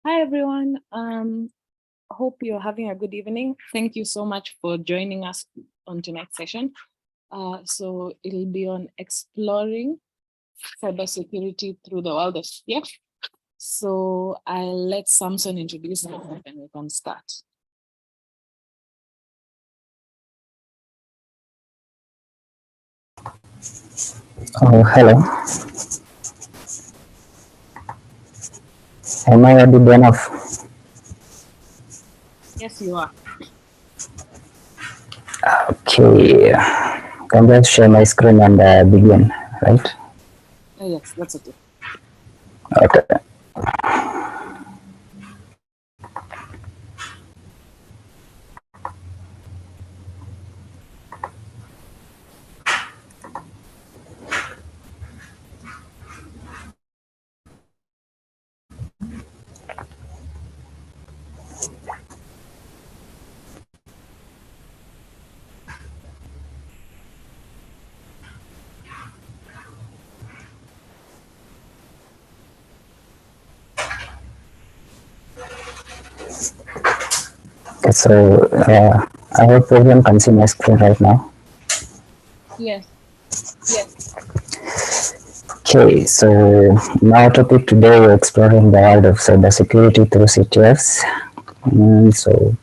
Hi, everyone. Hope you're having a good evening. Thank you so much for joining us on tonight's session. So it'll be on exploring cybersecurity through the world of CTF. So I'll let Samson introduce himself and we can start. Hello. Am I audible enough? Yes, you are. Okay. Can I share my screen and begin, right? Yes, that's okay. Okay. Okay, so I hope everyone can see my screen right now. Yes. Okay, so my topic today we're exploring the world of cybersecurity through CTFs. So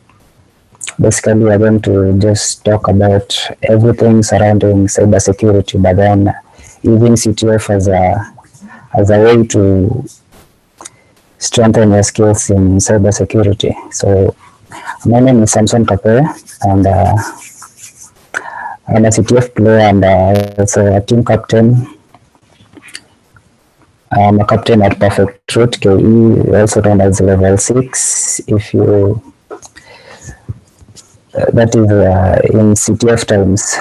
basically we're going to just talk about everything surrounding cybersecurity, but then using CTF as a way to strengthen your skills in cybersecurity. So my name is Samson Kapere, and I'm a CTF player and also a team captain. I'm a captain at Perfect Truth KE, also known as Level 6. If you that is in CTF times,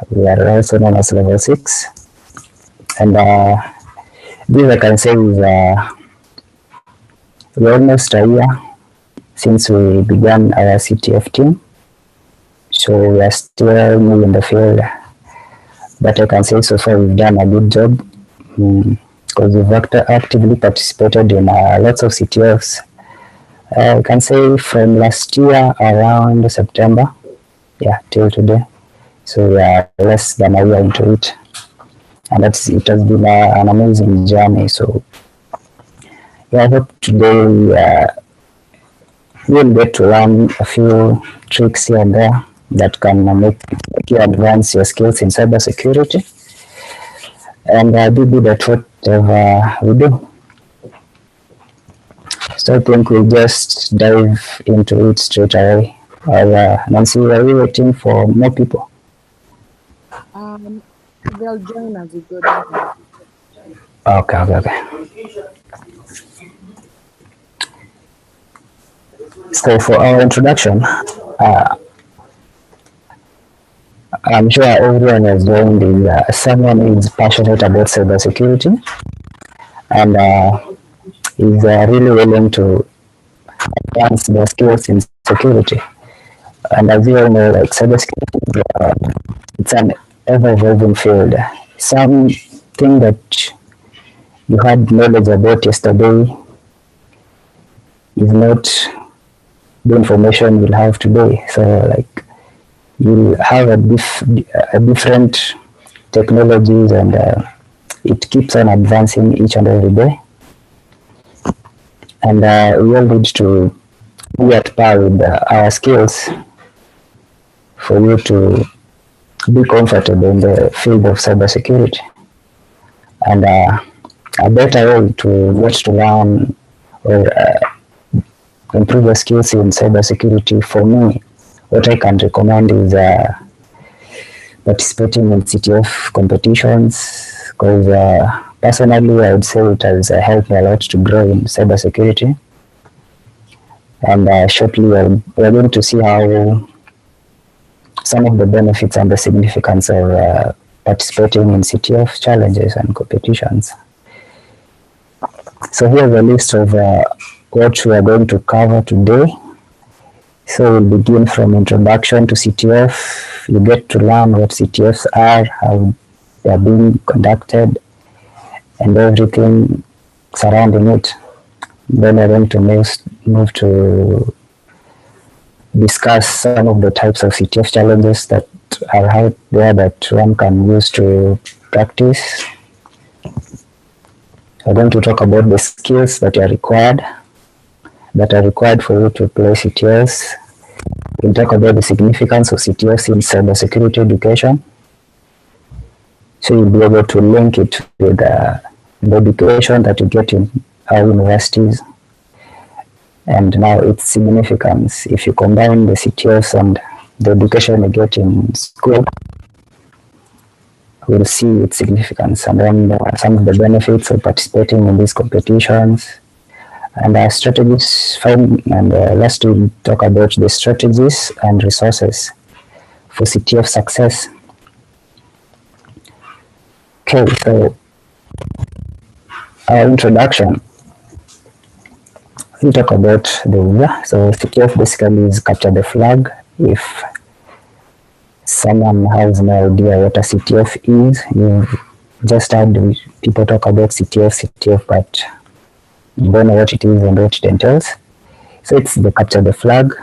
we are also known as Level 6. And this I can say is we're almost a year since we began our CTF team. So we are still new in the field, but I can say so far we've done a good job because we've actively participated in lots of CTFs. I can say from last year around September, till today. So we are less than a year into it, and it has been an amazing journey. So I hope today we'll get to learn a few tricks here and there that can make you advance your skills in cybersecurity. And be good at whatever we do. So I think we'll just dive into it straight away. Nancy, are you waiting for more people? They'll join as we go down. Okay. So for our introduction, I'm sure everyone is going is someone who is passionate about cybersecurity and is really willing to advance their skills in security. And as you all know, like cybersecurity, it's an ever-evolving field. Something that you had knowledge about yesterday is not the information you'll have today. So, like, you'll have a different technologies, and it keeps on advancing each and every day. And we all need to be at par with our skills for you to be comfortable in the field of cybersecurity. And a better way to get to learn or improve your skills in cybersecurity, for me, what I can recommend is participating in CTF competitions, because personally I would say it has helped me a lot to grow in cybersecurity. And shortly we're going to see how some of the benefits and the significance of participating in CTF challenges and competitions. So here's a list of what we are going to cover today. So we'll begin from introduction to CTF. You get to learn what CTFs are, how they are being conducted, and everything surrounding it. Then we're going to move to discuss some of the types of CTF challenges that are out there that one can use to practice. We're going to talk about the skills that are required for you to play CTFs. We'll talk about the significance of CTFs in cybersecurity education. So you'll be able to link it with the education that you get in our universities, and now its significance. If you combine the CTFs and the education you get in school, we'll see its significance and then some of the benefits of participating in these competitions and our strategies. And last, we'll talk about the strategies and resources for CTF success. Okay, so our introduction. We'll talk about the year. So CTF basically is capture the flag. If someone has no idea what a CTF is, you just heard people talk about CTF, but you don't know what it is and what it entails. So it's the capture the flag,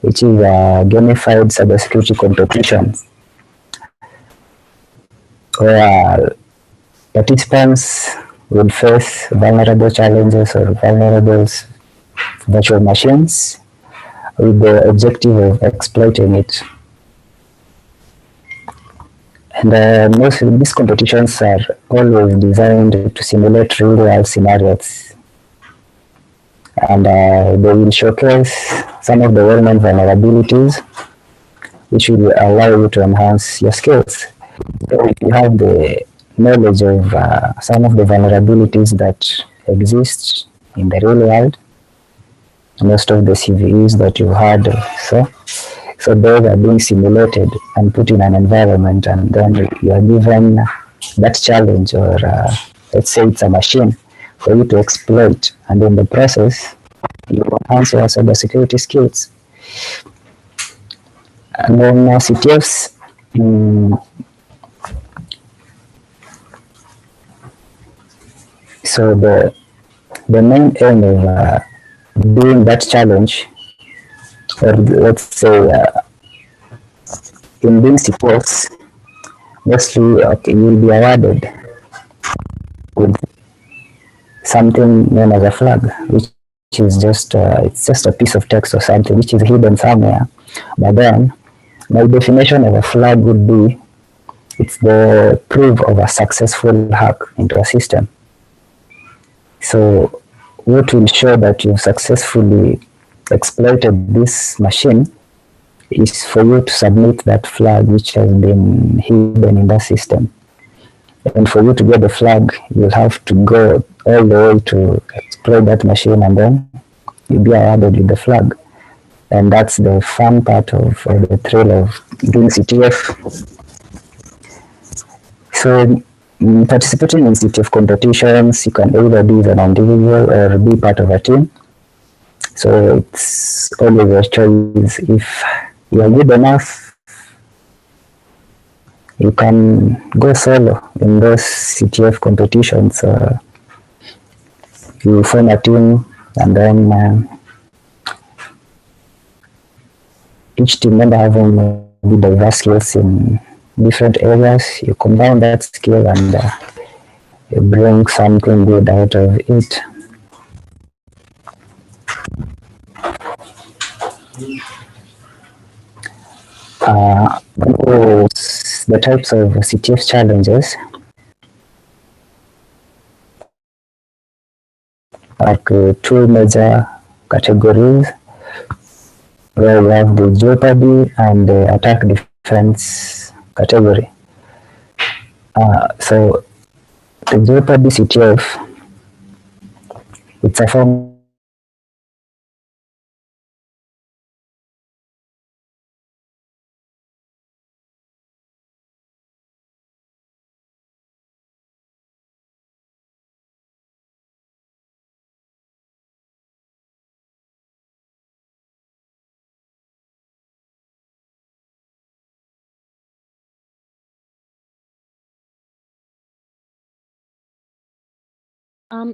which is a gamified cybersecurity competition where participants will face vulnerable challenges or vulnerable virtual machines with the objective of exploiting it. And most of these competitions are always designed to simulate real-world scenarios, and they will showcase some of the well-known vulnerabilities, which will allow you to enhance your skills. So if you have the knowledge of some of the vulnerabilities that exist in the real world, most of the CVEs that you had, so those are being simulated and put in an environment, and then you are given that challenge, or let's say it's a machine for you to exploit, and in the process, you enhance your cybersecurity skills. And then CTFs, so the main aim of doing that challenge, or let's say in doing CTFs, mostly you will be awarded with something known as a flag, which is just it's just a piece of text or something which is hidden somewhere. But then, my definition of a flag would be it's the proof of a successful hack into a system. So, what will show that you've successfully exploited this machine is for you to submit that flag which has been hidden in the system. And for you to get the flag, you'll have to go all the way to exploit that machine, and then you'll be awarded with the flag. And that's the fun part of, or the thrill of doing CTF. So participating in CTF competitions, you can either be as an individual or be part of a team. So it's always a choice. If you are good enough, you can go solo in those CTF competitions. You form a team, and then each team member having diverse skills in different areas. You combine that skill and you bring something good out of it. The types of CTF challenges are two major categories, where we have the Jeopardy and the attack defense category. So the Jeopardy CTF, it's a form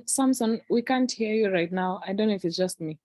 Samson, we can't hear you right now. I don't know if it's just me.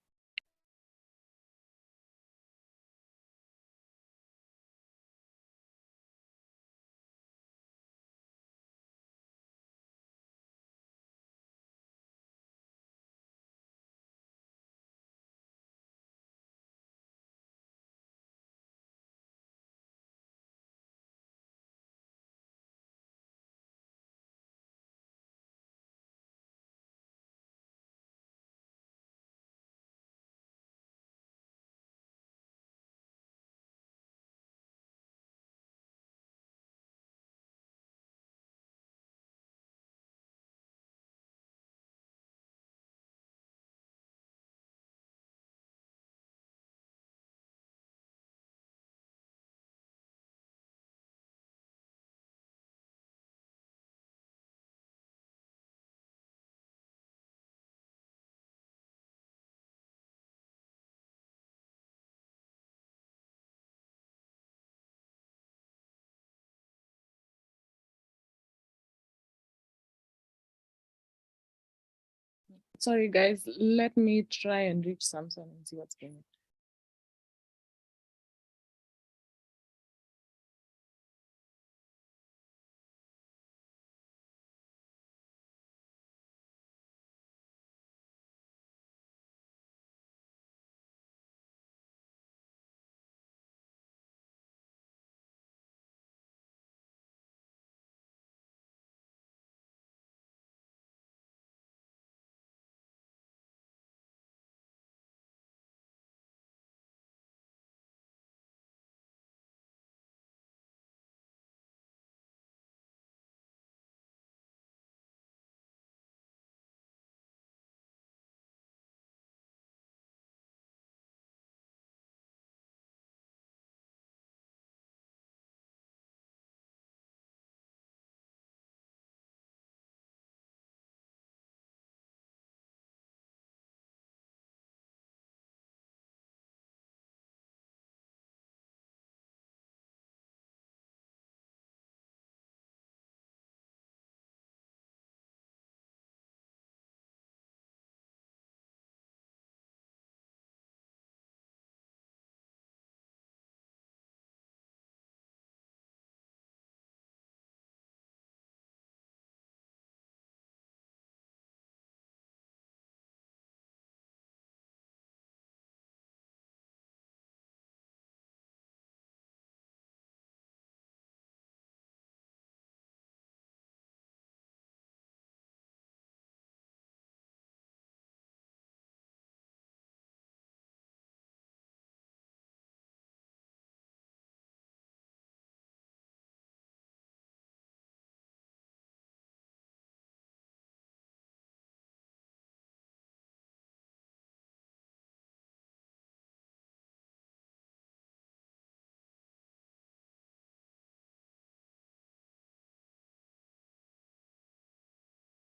Sorry, guys. Let me try and reach Samson and see what's going on.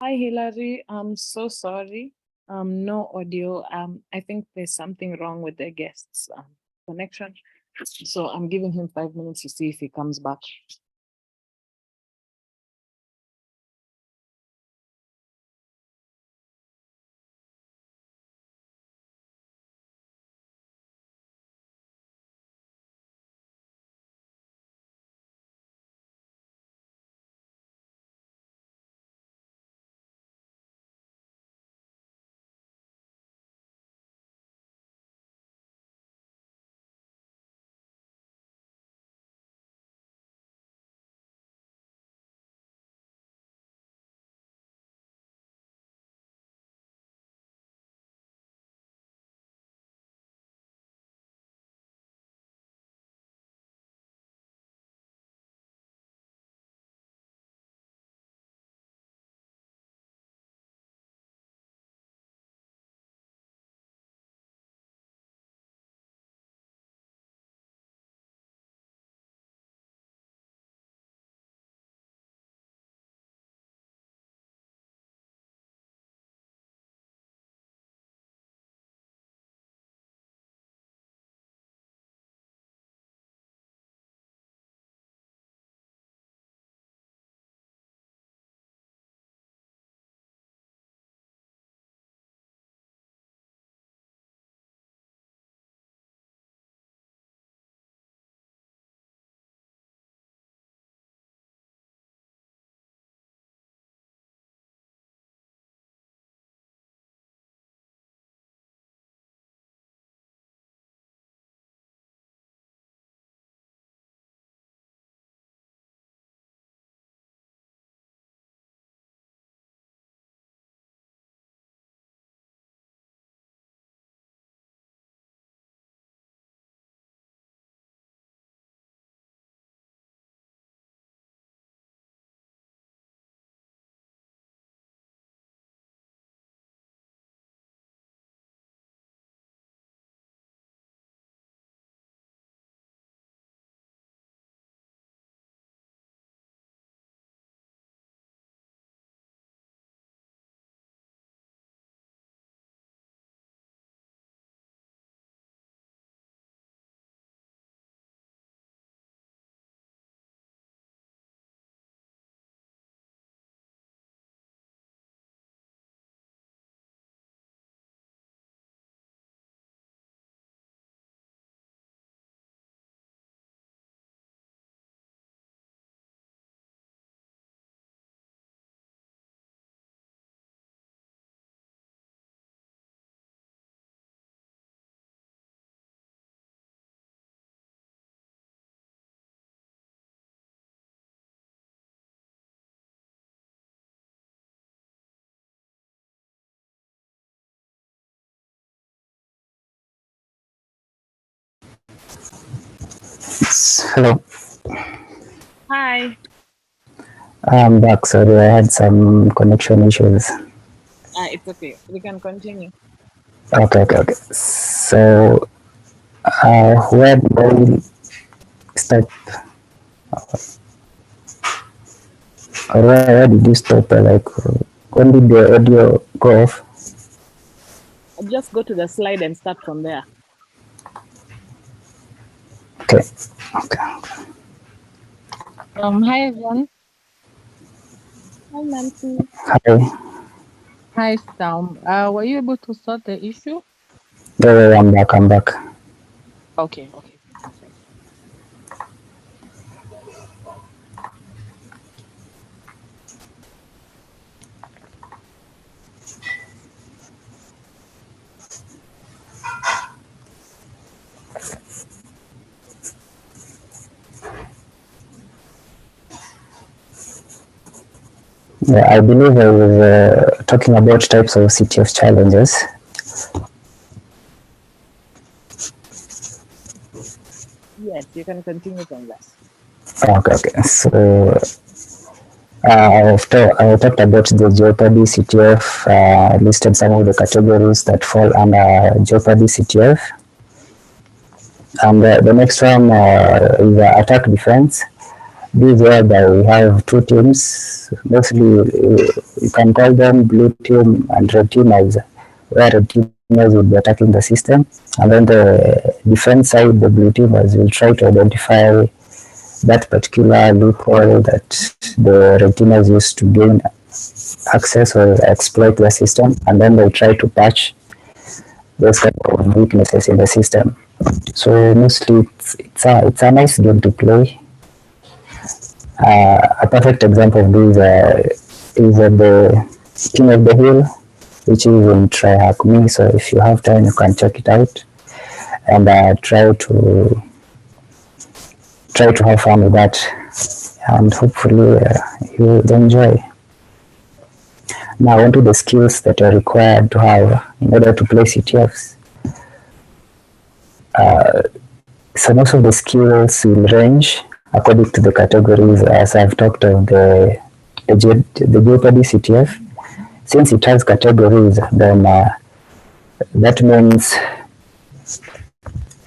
Hi, Hilary. I'm so sorry. No audio. I think there's something wrong with the guest's connection. So I'm giving him 5 minutes to see if he comes back. Hello, Hi. I'm back. Sorry, I had some connection issues. It's okay. We can continue. Okay. So, where did I start, or where did you stop? When did the audio go off? Just go to the slide and start from there. Okay, okay. Hi everyone. Hi, Nancy. Hi, Hi Sam. Were you able to sort the issue? yeah, I'm back. Okay. Perfect. Yeah, I believe I was talking about types of CTF challenges. Yes, you can continue from there. Okay. So, I talked about the Jeopardy CTF, listed some of the categories that fall under Jeopardy CTF. And the next one is attack defense. These whereby we have two teams. Mostly, you can call them blue team and red teamers, where red teamers will be attacking the system. And then the defense side, the blue teamers will try to identify that particular loophole that the red teamers use to gain access or exploit the system. And then they try to patch those kind of weaknesses in the system. So mostly it's a nice game to play. A perfect example of this is the King of the Hill, which is in Try Hack Me. So if you have time, you can check it out and try to have fun with that, and hopefully you'll enjoy. Now onto the skills that are required to have in order to play CTFs. So most of the skills will range according to the categories, as I've talked of the Jeopardy CTF. Since it has categories, then that means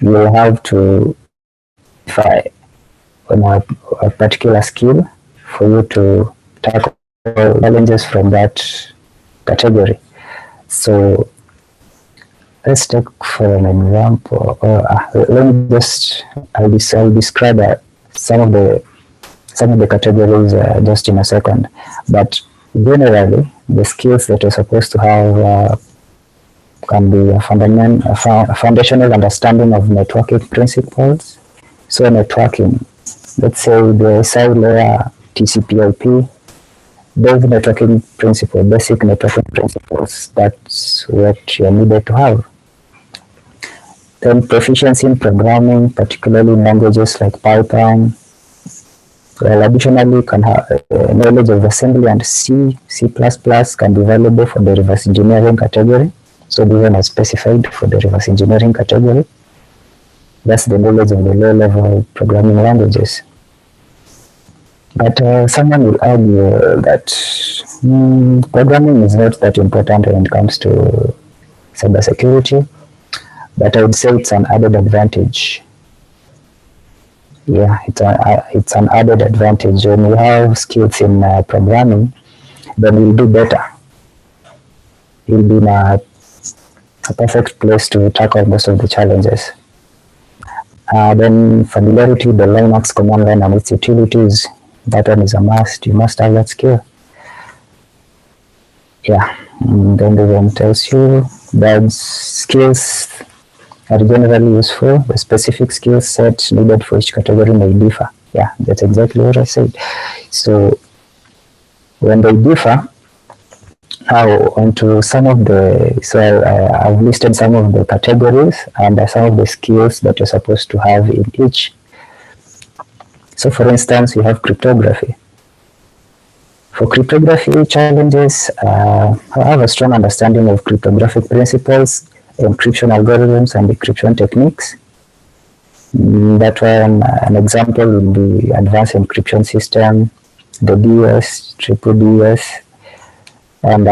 you will have to identify on a particular skill for you to tackle challenges from that category. So let's take for an example. Let me just I'll describe some of the categories just in a second. But generally, the skills that you're supposed to have can be a foundational understanding of networking principles. So networking, let's say the side layer TCP/IP, those networking principles, basic networking principles, that's what you're needed to have. Then proficiency in programming, particularly in languages like Python. Well, additionally, can have knowledge of assembly and C++ can be valuable for the reverse engineering category. So these are specified for the reverse engineering category. That's the knowledge of the low-level programming languages. But someone will argue that programming is not that important when it comes to cybersecurity, but I would say it's an added advantage. Yeah, it's an added advantage. When you have skills in programming, then you'll do better. You'll be in a perfect place to tackle most of the challenges. Then familiarity with the Linux command line and its utilities, that one is a must. You must have that skill. Yeah, then the one tells you that skills are generally useful. The specific skill set needed for each category may differ. Yeah, that's exactly what I said. So when they differ, now onto some of the, so I've listed some of the categories and some of the skills that you're supposed to have in each. So for instance, we have cryptography. For cryptography challenges, I have a strong understanding of cryptographic principles, encryption algorithms, and decryption techniques. That one, an example will be advanced encryption system, the DS, triple DS, and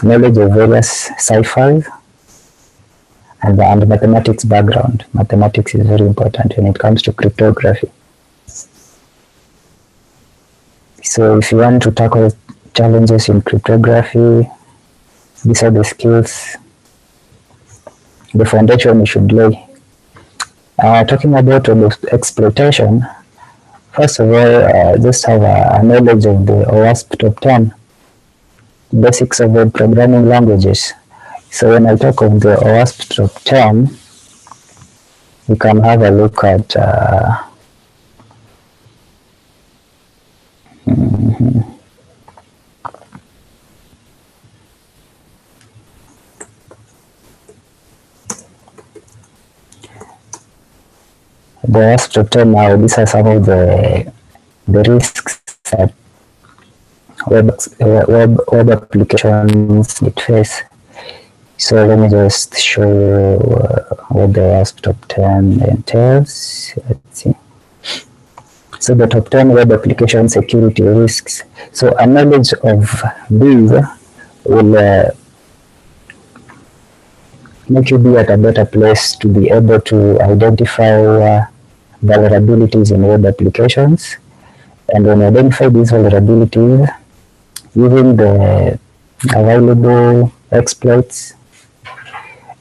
knowledge of various ciphers, and mathematics background. Mathematics is very important when it comes to cryptography. So if you want to tackle challenges in cryptography, these are the skills, the foundation you should lay. Talking about exploitation, first of all, just have a knowledge of the OWASP top 10, basics of web programming languages. So when I talk of the OWASP top 10, you can have a look at the OWASP top 10 now. These are some of the risks that web applications face. So let me just show you what the OWASP top 10 entails. Let's see. So the top 10 web application security risks. So a knowledge of these will make you be at a better place to be able to identify vulnerabilities in web applications. And when you identify these vulnerabilities, using the available exploits,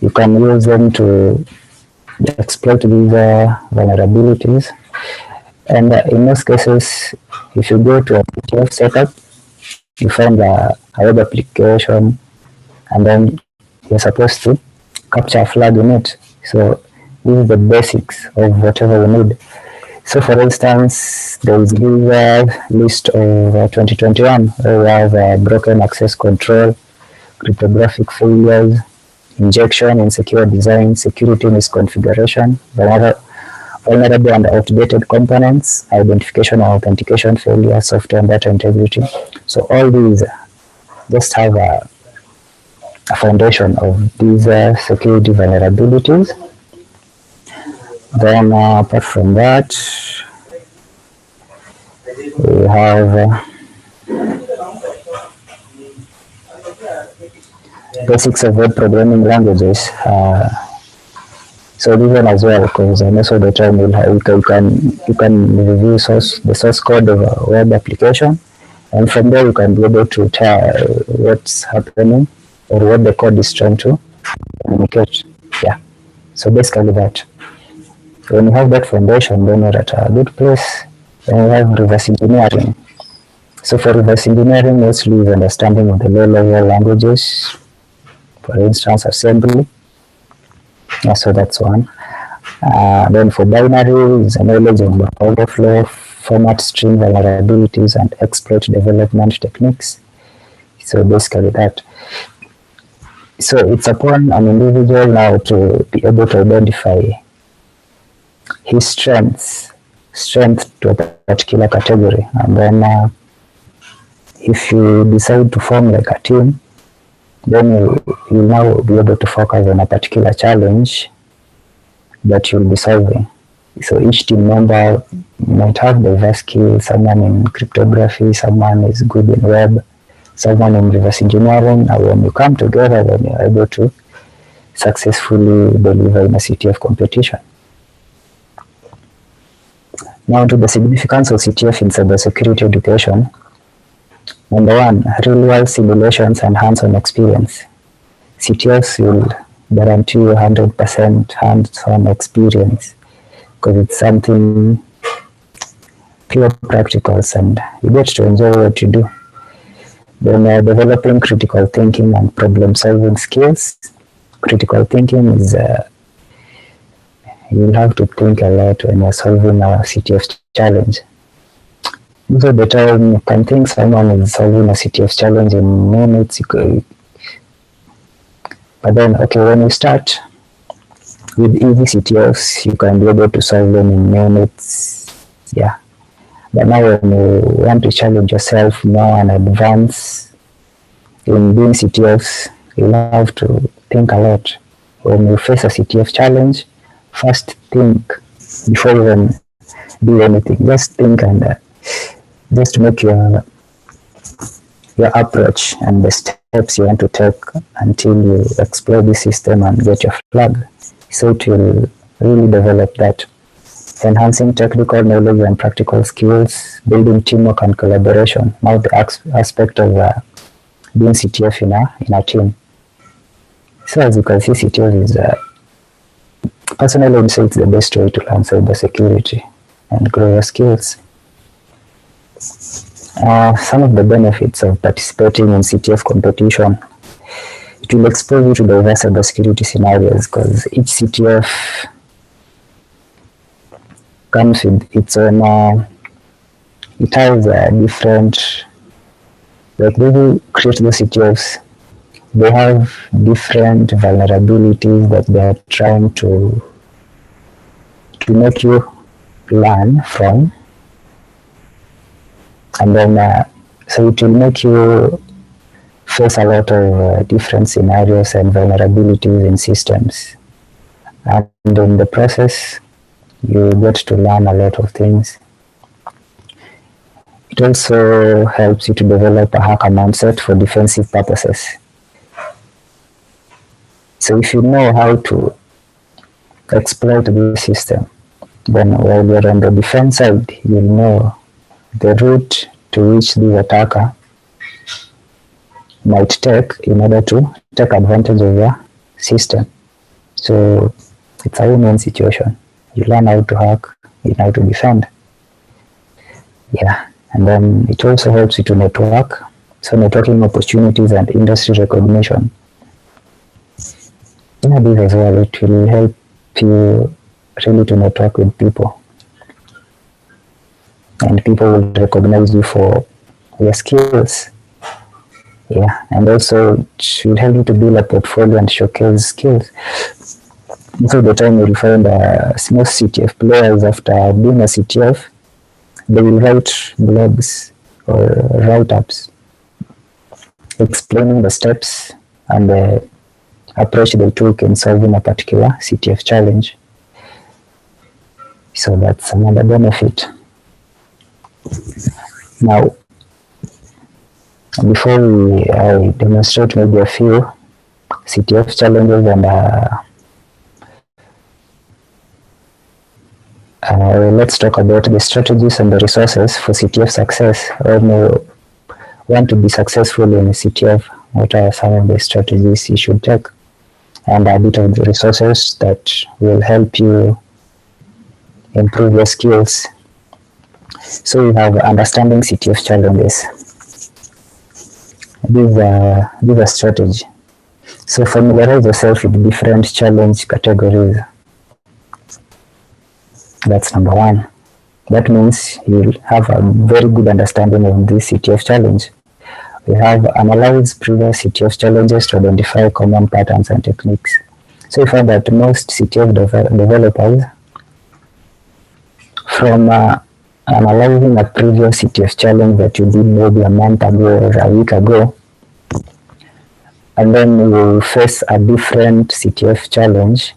you can use them to exploit these vulnerabilities. And in most cases, if you go to a CTF setup, you find a web application, and then you're supposed to capture a flag in it. So this is the basics of whatever we need. So for instance, there is this list of 2021 where we have broken access control, cryptographic failures, injection, insecure design, security misconfiguration, vulnerable and outdated components, identification and authentication failure, software and data integrity. So all these just have a foundation of these security vulnerabilities. Then apart from that, we have basics of web programming languages. So this one as well, because most of the time you can review the source code of a web application, and from there you can be able to tell what's happening or what the code is trying to communicate. Yeah. So basically that. When you have that foundation, then you're at a good place. Then you have reverse engineering. So for reverse engineering, mostly is understanding of the low-level languages, for instance, assembly. Yeah, so that's one. Then for binary is a knowledge of overflow, format string vulnerabilities, and exploit development techniques. So basically that. So it's upon an individual now to be able to identify his strength to a particular category, and then if you decide to form like a team, then you'll now be able to focus on a particular challenge that you'll be solving. So each team member might have diverse skills. Someone in cryptography, someone is good in web, someone in reverse engineering, and when you come together, then you're able to successfully deliver in a CTF competition. Now to the significance of CTF in cybersecurity education. Number one, real-world simulations and hands-on experience. CTFs will guarantee you 100% hands-on experience because it's something pure practicals and you get to enjoy what you do. Then developing critical thinking and problem-solving skills. Critical thinking is you'll have to think a lot when you're solving a CTF challenge. Most of the time, you can think someone is solving a CTF challenge in minutes. But then, okay, when you start with easy CTFs, you can be able to solve them in minutes. Yeah. But now when you want to challenge yourself more and advance in doing CTFs, you'll have to think a lot. When you face a CTF challenge, first think before you even do anything. Just think and just make your approach and the steps you want to take until you explore the system and get your flag. So it will really develop that. Enhancing technical knowledge and practical skills, building teamwork and collaboration. Now the aspect of being CTF in a team. So as you can see, CTF is personally I would say it's the best way to learn cybersecurity and grow your skills. Some of the benefits of participating in CTF competition. It will expose you to diverse cybersecurity scenarios because each CTF comes with its own, it has different, like when you create the CTFs, they have different vulnerabilities that they are trying to make you learn from. And then, so it will make you face a lot of different scenarios and vulnerabilities in systems. And in the process, you get to learn a lot of things. It also helps you to develop a hacker mindset for defensive purposes. So if you know how to exploit the system, then while you're on the defense side, you'll know the route to which the attacker might take in order to take advantage of your system. So it's a win-win situation. You learn how to hack, you know how to defend. Yeah, and then it also helps you to network. So networking opportunities and industry recognition. In this as well, it will help you really to network with people. And people will recognize you for your skills. Yeah, and also it will help you to build a portfolio and showcase skills. Most of the time you'll find most CTF players after being a CTF, they will write blogs or write-ups explaining the steps and the approach they took in solving a particular CTF challenge. So that's another benefit. Now, before we demonstrate maybe a few CTF challenges and let's talk about the strategies and the resources for CTF success. When you want to be successful in CTF, what are some of the strategies you should take? And a bit of the resources that will help you improve your skills. So you have understanding CTF challenges. These are strategy. So familiarize yourself with different challenge categories. That's number one. That means you'll have a very good understanding of this CTF challenge. We have analyzed previous CTF challenges to identify common patterns and techniques. So we find that most CTF developers, from analyzing a previous CTF challenge that you did maybe a month ago or a week ago, and then you face a different CTF challenge,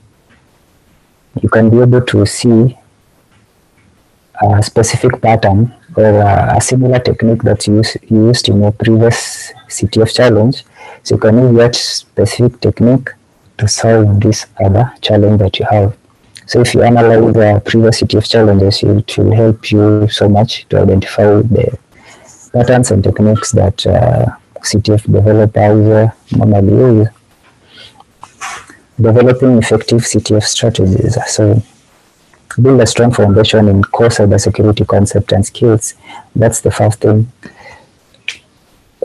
you can be able to see a specific pattern or a similar technique that you used in your previous CTF challenge. So you can use that specific technique to solve this other challenge that you have. So if you analyze the previous CTF challenges, it will help you so much to identify the patterns and techniques that CTF developers normally use. Developing effective CTF strategies. So build a strong foundation in core cybersecurity concept and skills. That's the first thing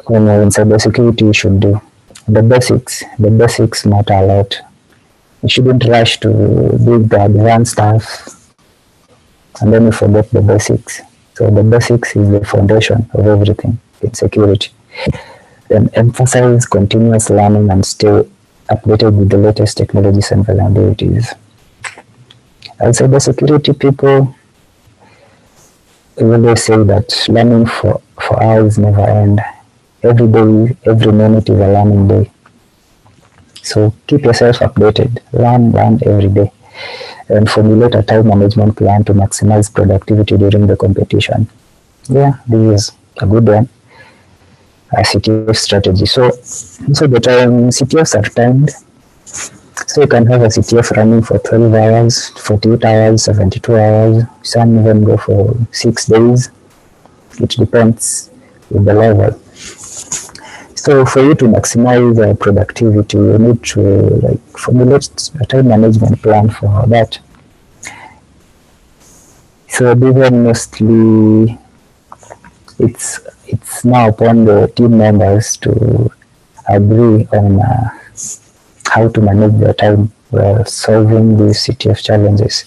when you're in cybersecurity you should do. The basics matter a lot. You shouldn't rush to build the advanced stuff and then you forget the basics. So the basics is the foundation of everything in security. Then emphasize continuous learning and stay updated with the latest technologies and vulnerabilities. As cybersecurity people, we always say that learning for hours never end. Every day, every minute is a learning day. So keep yourself updated. Learn every day. and formulate a time management plan to maximize productivity during the competition. Yeah, this is a good one. A CTF strategy. So the time CTFs are timed. So you can have a CTF running for 12 hours, 48 hours, 72 hours. Some even go for 6 days. It depends with the level. So for you to maximize productivity, you need to like formulate a time management plan for that. So these are mostly it's now upon the team members to agree on how to manage their time while solving these CTF challenges,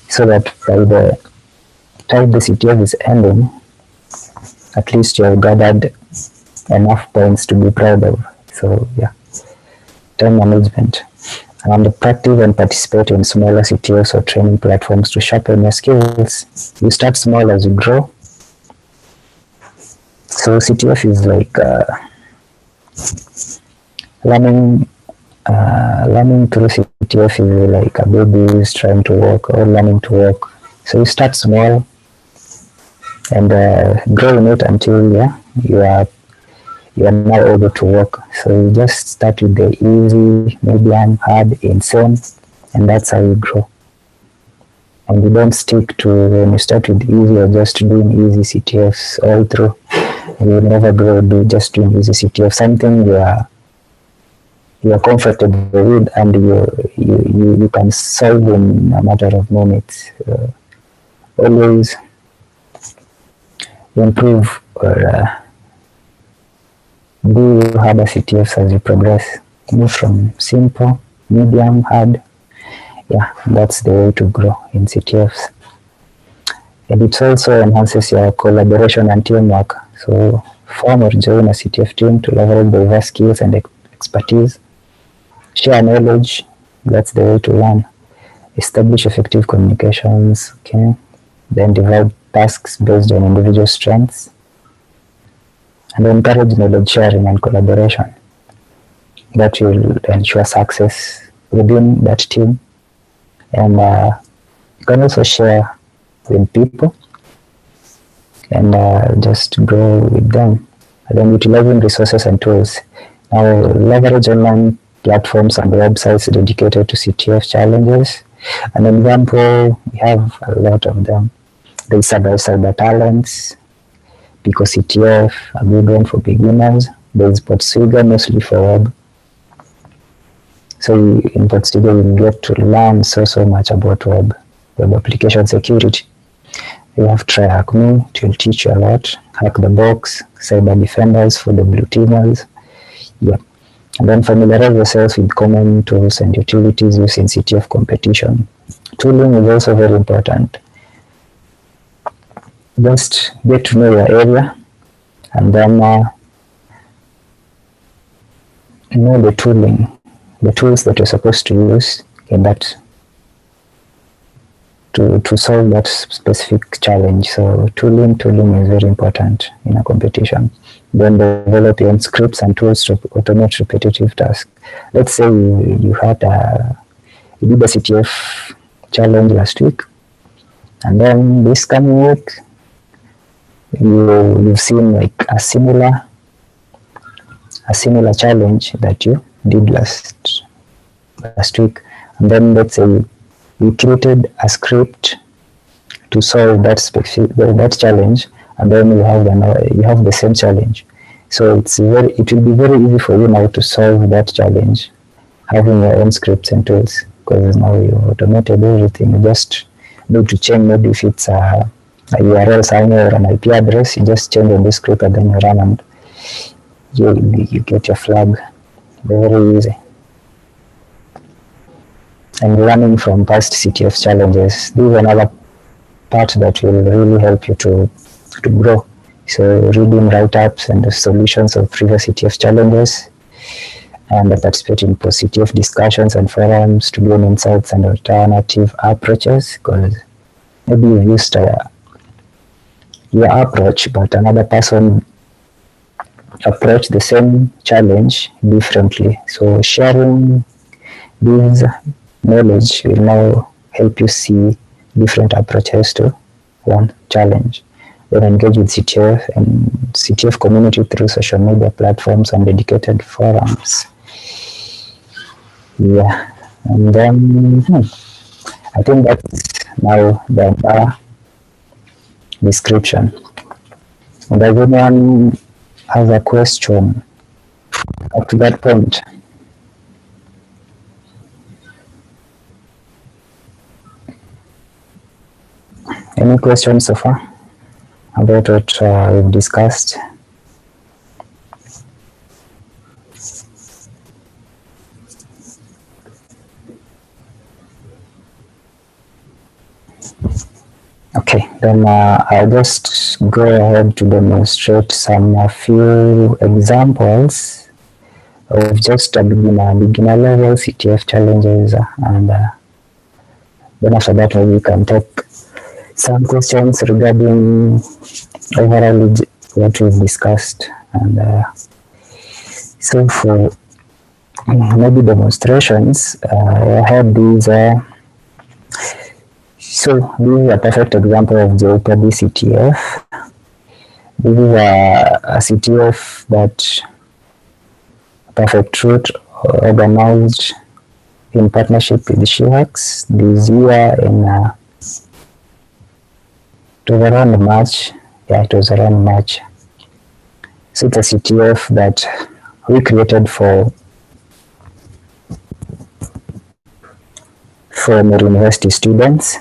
so that by the time the CTF is ending, at least you have gathered enough points to be proud of. So yeah, time management. And practice and participate in smaller CTFs or training platforms to sharpen your skills. You start small as you grow. So CTF is like learning through CTF is like a baby is trying to walk or learning to walk. So you start small and grow in it until you are now able to walk. So you just start with the easy, medium, hard, insane, and that's how you grow. And you don't stick to when you start with easy or just doing easy CTFs all through. You will never grow just doing easy CTF. Something you are comfortable with and you can solve in a matter of minutes. Always improve or do harder CTFs as you progress. Move from simple, medium, hard. Yeah, that's the way to grow in CTFs. And it also enhances your collaboration and teamwork. So form or join a CTF team to leverage diverse skills and expertise. Share knowledge, that's the way to learn. Establish effective communications, okay? Then divide tasks based on individual strengths. And encourage knowledge sharing and collaboration. That will ensure success within that team. And you can also share with people and just grow with them. And then utilizing resources and tools. Now leverage online platforms and websites dedicated to CTF challenges. An example, we have a lot of them. There's Cyber Talents, Pico CTF, a good one for beginners. There's Portswigger, mostly for web. So in Portswigger, you get to learn so much about web application security. You have Try Hack Me, it will teach you a lot. Hack the Box, Cyber Defenders for the blue teamers. Yeah. And then familiarize yourself with common tools and utilities used in CTF competition. Tooling is also very important. Just get to know your area and then know the tools that you're supposed to use in that to solve that specific challenge. So tooling is very important in a competition. Then develop your own scripts and tools to automate repetitive tasks. Let's say you did a CTF challenge last week, and then this coming week you've seen like a similar challenge that you did last week, and then let's say you created a script to solve that challenge, and then you have the same challenge. So it will be very easy for you now to solve that challenge having your own scripts and tools, because now you automated everything. You just need to change, maybe if it's a URL somewhere or an IP address, you just change on the script and then you run and you get your flag. Very easy. And learning from past CTF challenges. This is another part that will really help you to grow. So reading write-ups and the solutions of previous CTF challenges, and participating in post-CTF discussions and forums to gain insights and alternative approaches, because maybe you've used your approach, but another person approached the same challenge differently. So sharing these knowledge will now help you see different approaches to one challenge. Then engage with CTF and CTF community through social media platforms and dedicated forums. Yeah, and then I think that's now the entire description. And does anyone have a question up to that point? Any questions so far about what we've discussed? Okay, then I'll just go ahead to demonstrate a few examples of just a beginner level CTF challenges, and then after that we can take some questions regarding overall what we've discussed. And so for maybe demonstrations, I had these. So this is a perfect example of Jeopardy CTF. This is a CTF that Perfect Truth organized in partnership with SheWorks this year in it was around March. Yeah, it was around March. So it's a CTF that we created for university students,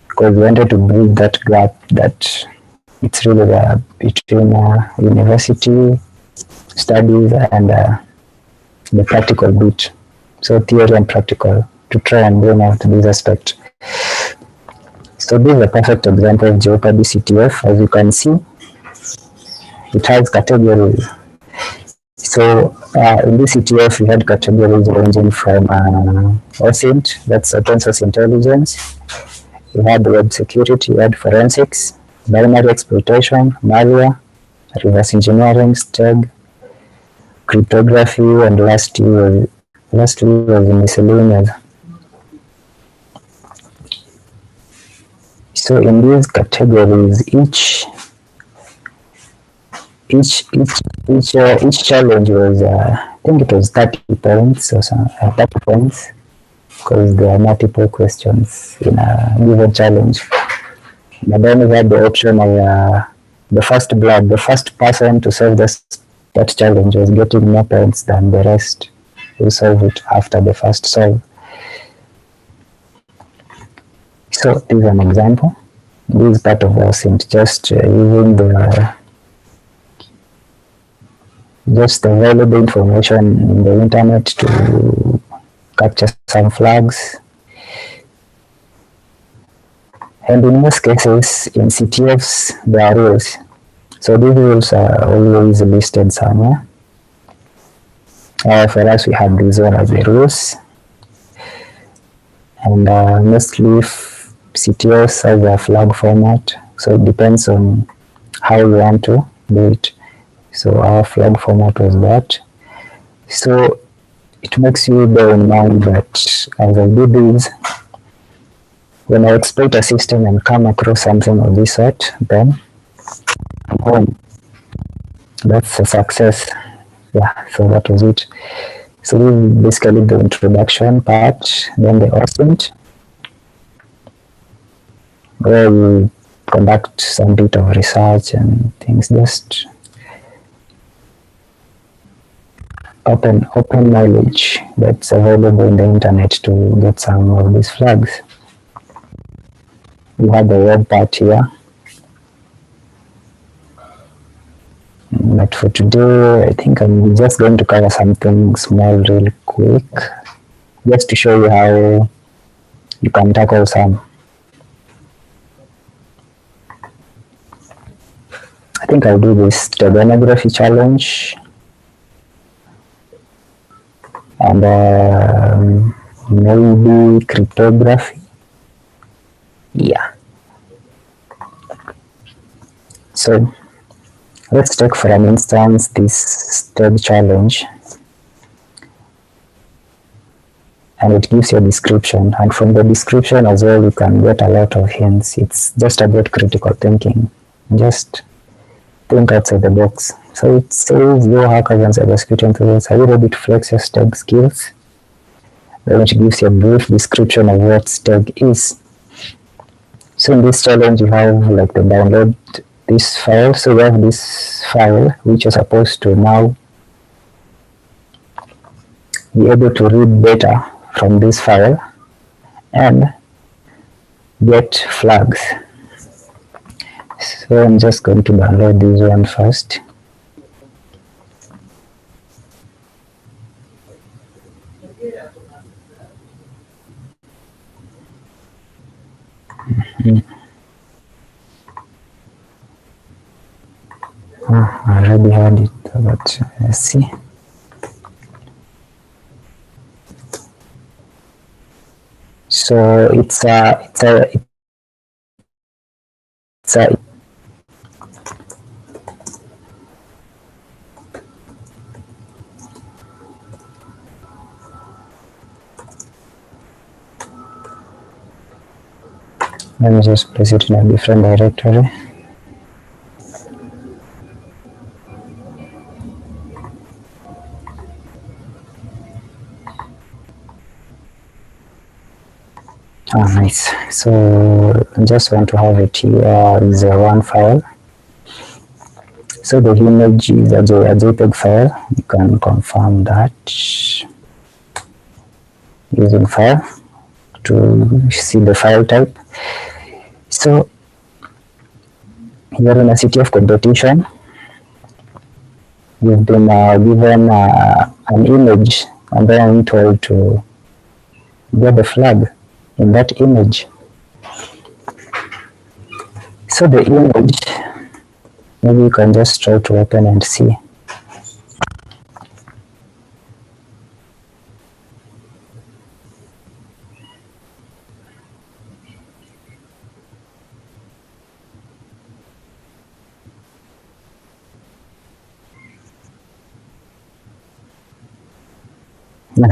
because we wanted to bridge that gap that it's really between university studies and the practical bit. So theory and practical, to try and bring out this aspect. So this is a perfect example of Jeopardy CTF. As you can see, it has categories. So in this CTF, we had categories ranging from OSINT, that's open source intelligence. We had web security, we had forensics, binary exploitation, malware, reverse engineering, STEG, cryptography, and lastly was miscellaneous. So in these categories, each challenge was, I think it was 30 points or some 30 points, because there are multiple questions in a given challenge. But then we had the option of the first person to solve that challenge was getting more points than the rest who solve it after the first solve. So this is an example. This is part of our SINT, just using the available information in the internet to capture some flags. And in most cases, in CTFs, there are rules. So these rules are always listed somewhere. For us, we have these one as the rules. And mostly CTFs have a flag format, so it depends on how you want to do it. So our flag format was that. So it makes you bear in mind that as I do this, when I exploit a system and come across something of this sort, then I'm home. That's a success. Yeah, so that was it. So this is basically the introduction part, then the OSINT, where we conduct some bit of research and things, just open knowledge that's available in the internet to get some of these flags. We have the web part here. But for today, I think I'm just going to cover something small real quick, just to show you how you can tackle some. I think I'll do this steganography challenge. And maybe cryptography. Yeah. So let's take for an instance this STEG challenge. and it gives you a description. And from the description as well, you can get a lot of hints. It's just about critical thinking. Just think outside the box. So it says your hackers and cybersecurity enthusiasts, are you ready to flex your STEG skills? Then it gives you a brief description of what STEG is. So in this challenge, you have like to download this file. So you have this file which you're supposed to now be able to read data from this file and get flags. So I'm just going to download this one first. I already had it, but let's see. So it's a let me just place it in a different directory. Nice. So I just want to have it here as a one file. So the image is a JPEG file. You can confirm that using file to see the file type. So you're in a CTF competition. You've been given an image and then I'm told to get the flag in that image. So the image, maybe you can just try to open and see.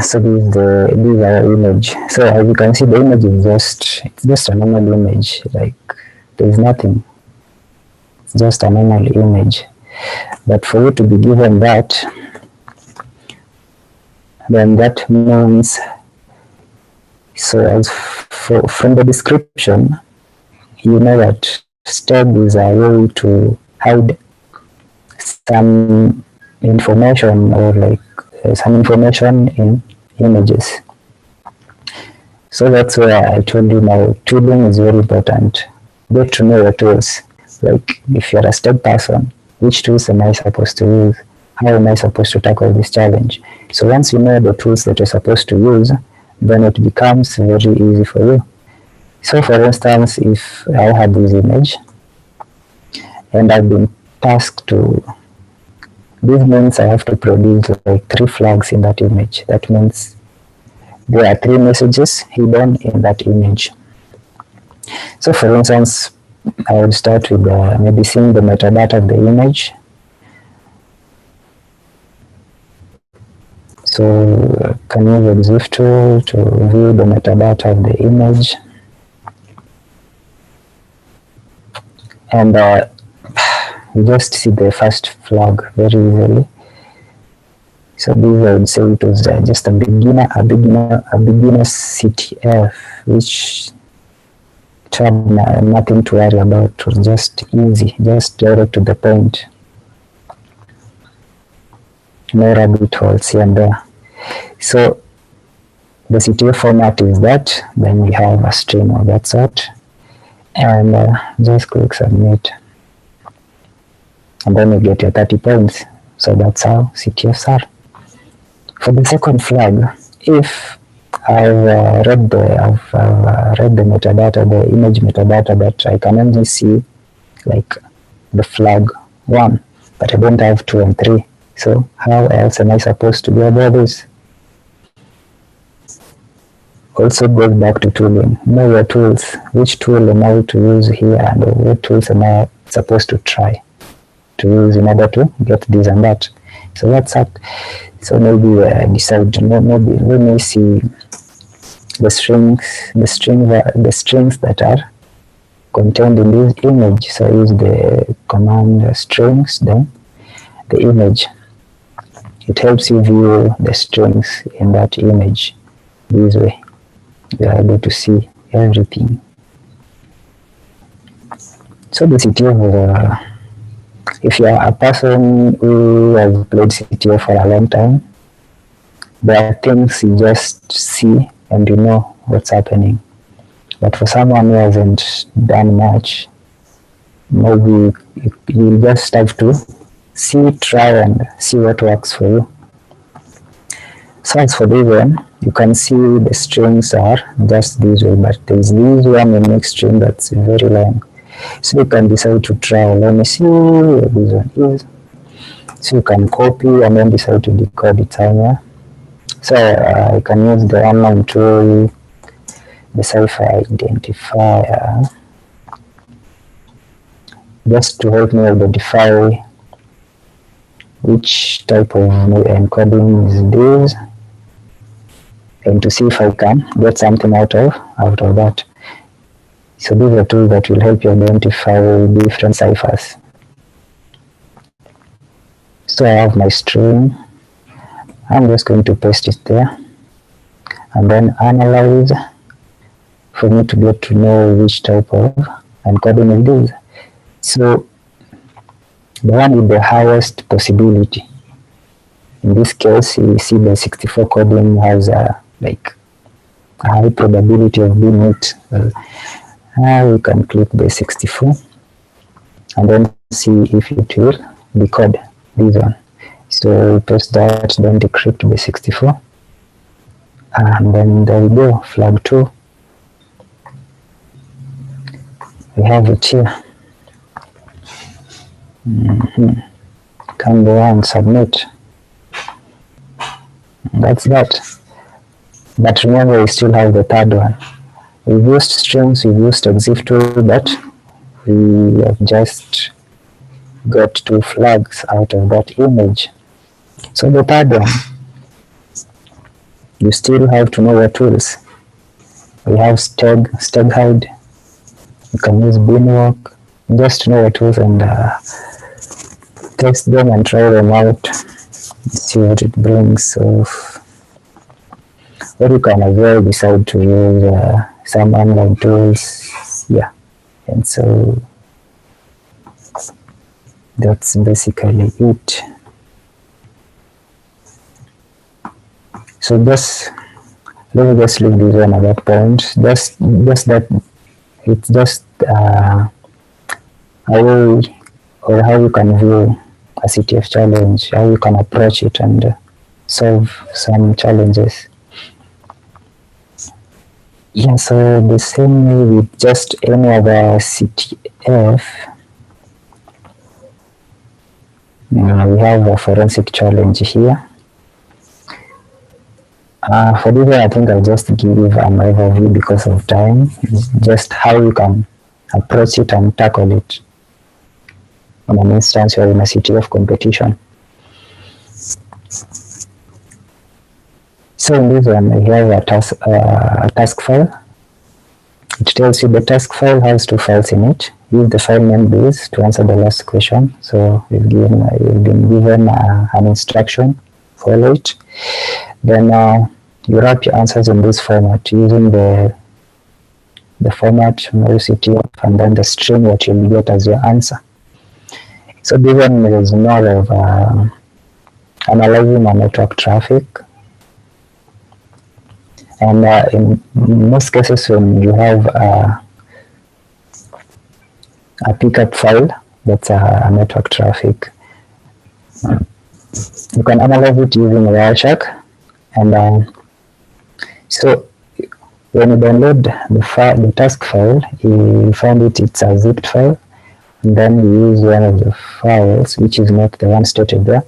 So this is our image. So as you can see, the image is just a normal image. Like there's nothing. It's just a normal image. But for you to be given that, then that means, so as from the description, you know that STEG is a way to hide some information or like some information in images. So that's where I told you now tooling is very important. Get to know your tools. Like if you're a STEG person, which tools am I supposed to use? How am I supposed to tackle this challenge? So once you know the tools that you're supposed to use, then it becomes very easy for you. So for instance, if I had this image and I've been tasked to, this means I have to produce like 3 flags in that image. That means there are 3 messages hidden in that image. So for instance, I would start with maybe seeing the metadata of the image. So can use the EXIF tool to view the metadata of the image. And you just see the first flag very easily. So this I would say it was just a beginner CTF, which had nothing to worry about. It was just easy, just direct to the point. No rabbit holes here and there. So the CTF format is that. Then we have a stream of that sort, and just click submit, and then you get your 30 points. So that's how CTFs are. For the second flag, if I've read the metadata, the image metadata, that I can only see like the flag 1, but I don't have 2 and 3. So how else am I supposed to do about this? Also goes back to tooling. Know your tools. Which tool am I to use here, and what tools am I supposed to try to use in order to get this and that? So that's up. So maybe decide. Maybe let me see the strings that are contained in this image. So I use the command strings, then the image. It helps you view the strings in that image. This way, you are able to see everything. So the CTF, if you are a person who has played CTF for a long time, there are things you just see and you know what's happening. But for someone who hasn't done much, maybe you just have to try and see what works for you. So as for this one, you can see the strings are just this way, but there's this one in next string that's very long. So you can decide to try. Let me see where this one is. So you can copy and then decide to decode it somewhere. So I can use the online tool, the cipher identifier, just to help me identify which type of encoding is this, and to see if I can get something out of that. So these are tools that will help you identify different ciphers. So I have my string. I'm just going to paste it there and then analyze for me to get to know which type of encoding it is. So the one with the highest possibility, in this case, you see the 64 coding has a high probability of being it. We can click the 64 and then see if it will decode this one. So press that, then decrypt the 64, and then there we go, flag 2. We have it here. Can go and submit. That's that. But remember, we still have the third one. We've used strings, we've used exif tool, but we have just got 2 flags out of that image. So the third one, you still have to know what tools. We have steg hide. You can use binwalk, just to know what tools and test them and try them out. See what it brings. So what you can avoid, decide to use some online tools. Yeah, and so that's basically it. So let me just leave this one at that point. Just that it's just a way or how you can view a CTF challenge, how you can approach it and solve some challenges. Yeah, so the same way with just any other CTF, we have a forensic challenge here. For this one, I think I'll just give an overview because of time. It's just how you can approach it and tackle it in an instance you're in a CTF competition. So in this one, we have a task file. It tells you the task file has 2 files in it. Use the file name base to answer the last question. So we've been given an instruction. Follow it. Then you wrap your answers in this format using the format CTF and then the string that you'll get as your answer. So this one is more of analyzing a network traffic. And in most cases, when you have a pickup file that's a network traffic, you can analyze it using Wireshark. And so when you download the task file, you find it's a zipped file, and then you use one of the files, which is not the one stated there,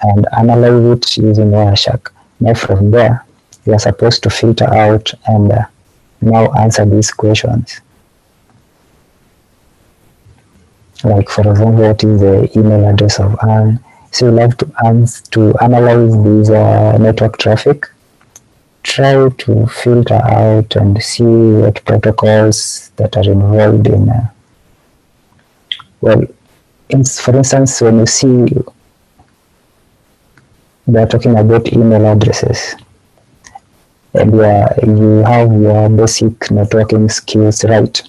and analyze it using Wireshark. Now from there, you are supposed to filter out and now answer these questions. Like, for example, what is the email address of Anne? So you'll have to analyze these network traffic, try to filter out and see what protocols that are involved in, for instance, when you see they are talking about email addresses, and you have your basic networking skills right,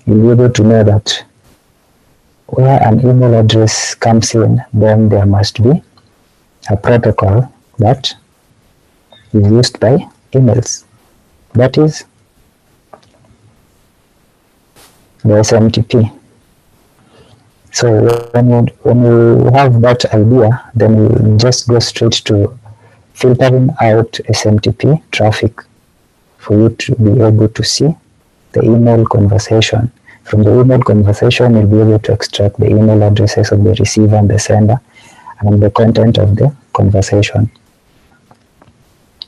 you'll be able to know that where an email address comes in, then there must be a protocol that is used by emails. That is the SMTP. So when you have that idea, then you just go straight to filtering out SMTP traffic for you to be able to see the email conversation. From the email conversation, you'll be able to extract the email addresses of the receiver and the sender and the content of the conversation.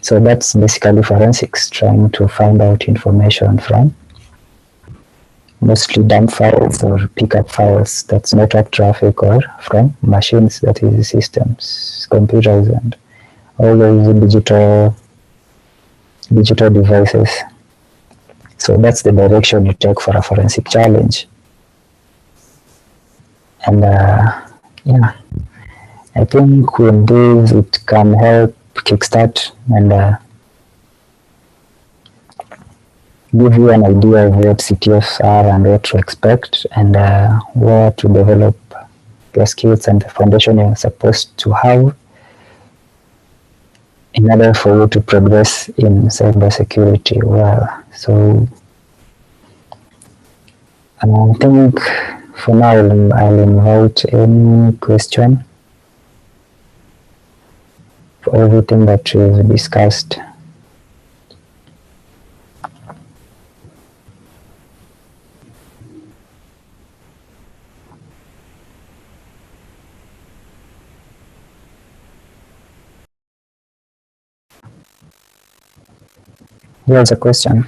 So that's basically forensics, trying to find out information from mostly dump files or pickup files, that's network traffic, or from machines, that is systems, computers, and all those digital devices. So that's the direction you take for a forensic challenge. And yeah, I think with this it can help kickstart and give you an idea of what CTFs are and what to expect, and where to develop your skills and the foundation you're supposed to have in order for you to progress in cybersecurity well. So I think for now I'll invite any question for everything that we've discussed. Here's a question.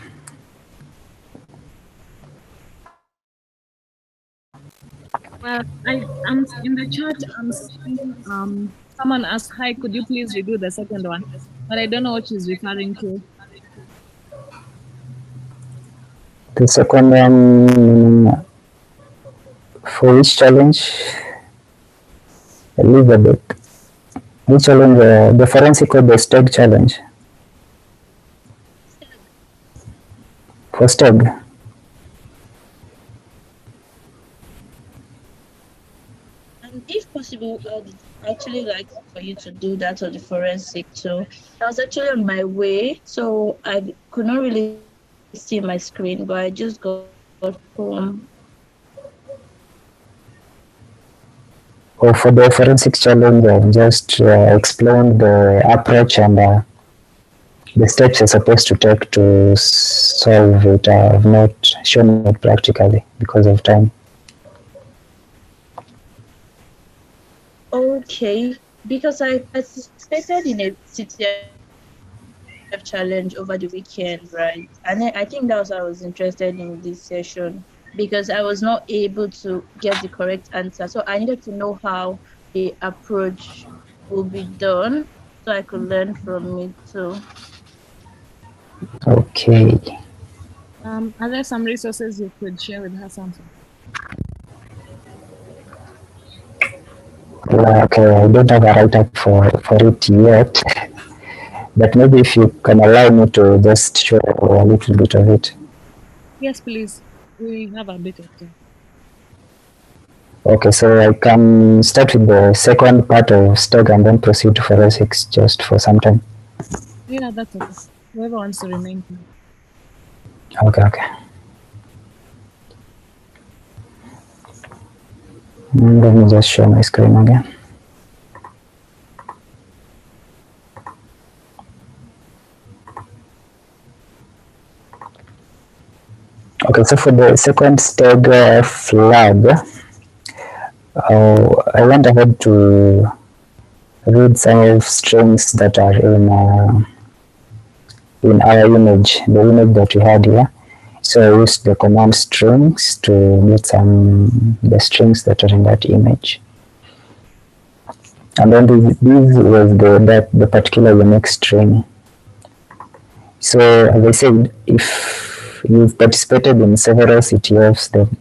Well, I'm in the chat. I'm seeing someone asked, "Hi, could you please redo the second one?" But I don't know what she's referring to. The second one, for which challenge? Elizabeth. Which challenge? The forensic or the STEG challenge? For STEG. And if possible, I'd actually like for you to do that on the forensic too. I was actually on my way, so I could not really see my screen, but I just got home. Or for the forensic challenge, I've just explained the approach and the steps you're supposed to take to solve it. I've not shown it practically because of time. Okay, because I participated in a CTF challenge over the weekend, right? And I think that was why I was interested in this session, because I was not able to get the correct answer. So I needed to know how the approach will be done so I could learn from it too. Okay. Are there some resources you could share with her, Samson? Okay, I don't have a write-up for it yet, but maybe if you can allow me to just show a little bit of it. Yes, please. We have a bit of time. Okay, so I can start with the second part of STEG and then proceed to forensics just for some time. Yeah, that's okay. Whoever wants to remain. Okay. Let me just share my screen again. Okay, so for the second STEG flag, I went ahead to read some of strings that are in our image, the image that we had here. So I used the command strings to get the strings that are in that image. And then this was the particular unique string. So as I said, if you've participated in several CTFs, then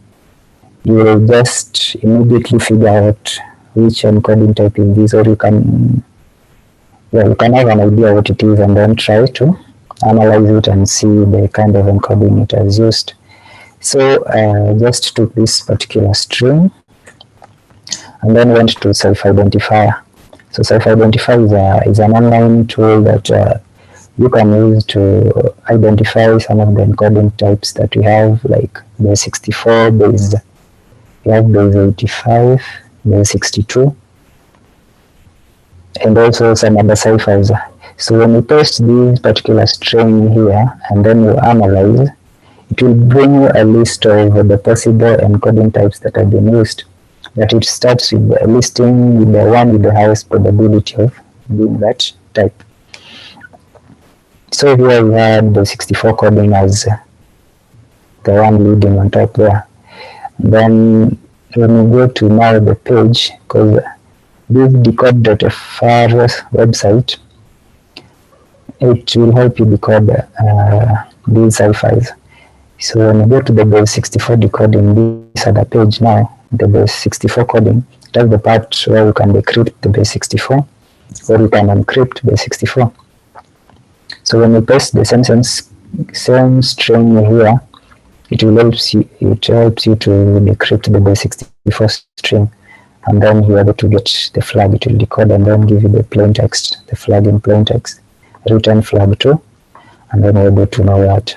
you will just immediately figure out which encoding type is this, or you can have an idea what it is and then try to analyze it and see the kind of encoding it has used. So just took this particular string and then went to self-identifier. So self-identifier is an online tool that you can use to identify some of the encoding types that we have, like base 64, base 85, base 62, and also some other ciphers. So when you paste this particular string here and then you analyze, it will bring you a list of the possible encoding types that have been used. But it starts with a listing with the one with the highest probability of being that type. So here we had the 64 coding as the one leading on top there. Then when we go to now the page, because this decode.fr website, it will help you decode these ciphers. So when you go to the base 64 decoding, this other page now, the base 64 coding, it has the part where you can decrypt the base 64, or you can encrypt base 64. So when you paste the same string here, it helps you to decrypt the base 64 string, and then you're able to get the flag. It will decode and then give you the plain text, the flag in plain text, return flag too, and then you're able to know that.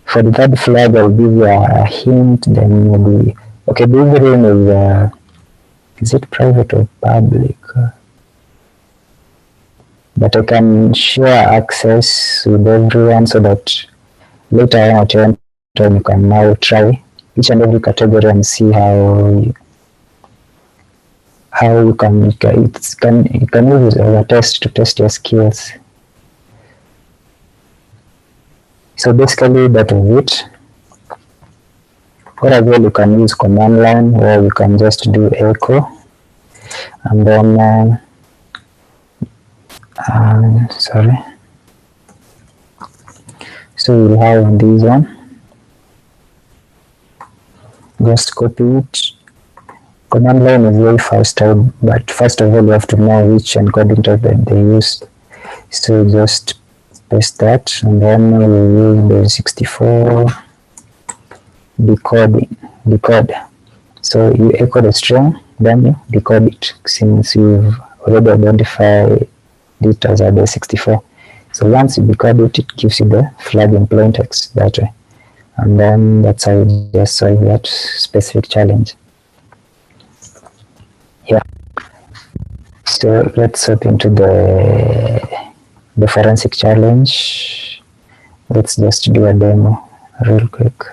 For the third flag, I'll give you a hint. Then maybe okay. This room is it private or public? But I can share access with everyone so that later on at your time you can now try each and every category and see how you can use it as a test to test your skills. So basically that is it. Or as well you can use command line, or you can just do echo and then sorry. So we'll have this one. Just copy it. Command line is very fast, but first of all you have to know which encoding type that they use. So just paste that, and then we'll use the 64 decode. So you echo the string, then you decode it, since you've already identified it as a base 64. So once you decode it, it gives you the flag in plain text that way. And then that's how you just solve that specific challenge. Yeah. So let's hop into the forensic challenge. Let's just do a demo real quick.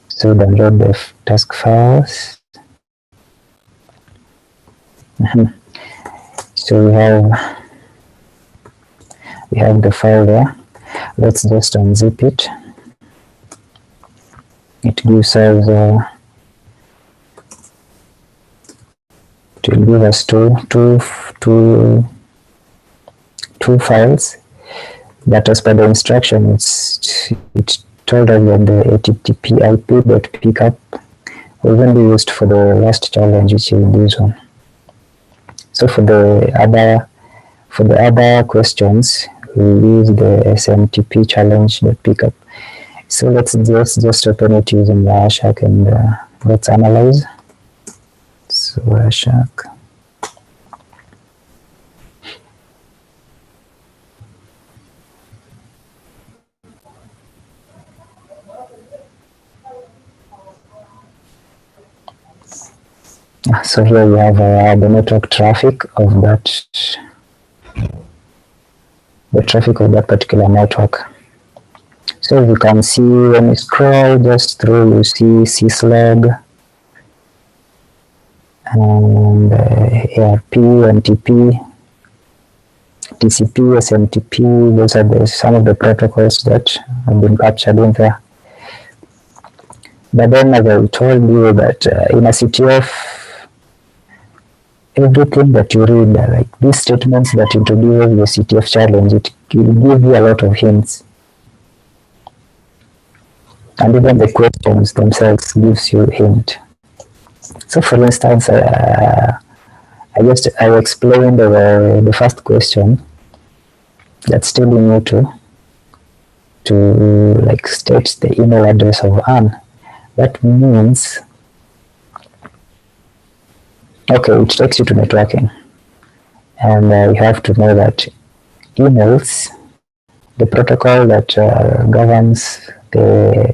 So download the task files. So we have the file there. Let's just unzip it. It gives us it will give us two files, but as per the instruction it told us that the HTTP IP.pickup will only be used for the last challenge, which is this one. So for the other questions, we use the SMTP challenge.pickup. So let's just open it using the Wireshark and let's analyze. So Wireshark. So here we have the network traffic of that, the traffic of that particular network. So you can see when you scroll just through, you see syslog and ARP, NTP, TCP, SMTP. Those are some of the protocols that have been captured in there. But then, as I told you, that in a CTF, everything that you read, like these statements that introduce the CTF challenge, it will give you a lot of hints. And even the questions themselves gives you a hint. So for instance, I explained the first question that's telling you to like state the email address of Anne. That means, okay, it takes you to networking, and you have to know that emails, the protocol that governs the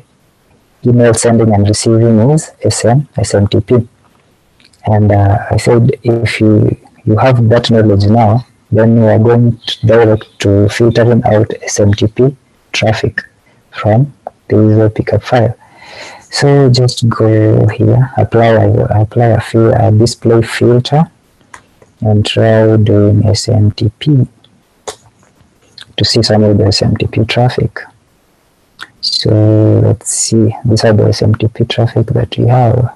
email sending and receiving is SMTP. And I said if you have that knowledge now, then we are going to direct to filtering out SMTP traffic from the user pickup file. So just go here, apply a display filter, and try doing SMTP to see some of the SMTP traffic. So let's see, these are the SMTP traffic that we have.